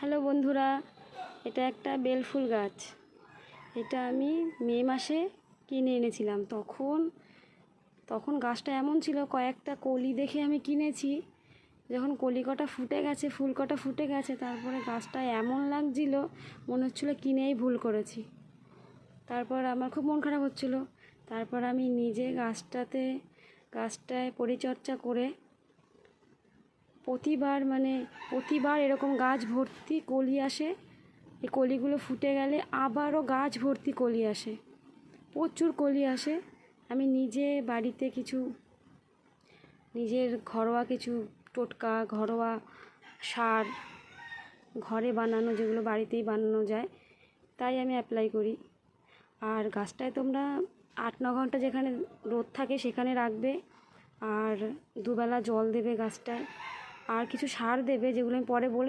Hello বন্ধুরা, এটা একটা বেলফুল গাছ। এটা আমি মে মাসে কিনে এনেছিলাম। তখন গাছটা এমন ছিল, কয়েকটা কলি দেখে আমি কিনেছি। যখন কলি কটা ফুটে গেছে, ফুল কটা ফুটে গেছে, তারপরে গাছটা এমন লাগছিল মনে হচ্ছিলো কিনেই ভুল করেছি। তারপর আমার খুব মন খারাপ হচ্ছিল। তারপর আমি নিজে গাছটায় পরিচর্যা করে প্রতিবার এরকম গাছ ভর্তি কলি আসে। এই কলিগুলো ফুটে গেলে আবারও গাছ ভর্তি কলি আসে, প্রচুর কলি আসে। আমি নিজে বাড়িতে নিজের ঘরোয়া কিছু টোটকা, ঘরোয়া সার, ঘরে বানানো, যেগুলো বাড়িতেই বানানো যায়, তাই আমি অ্যাপ্লাই করি। আর গাছটায় তোমরা 8-9 ঘন্টা যেখানে রোদ থাকে সেখানে রাখবে, আর দুবেলা জল দেবে গাছটায়, আর কিছু সার দেবে, যেগুলো আমি পরে বলে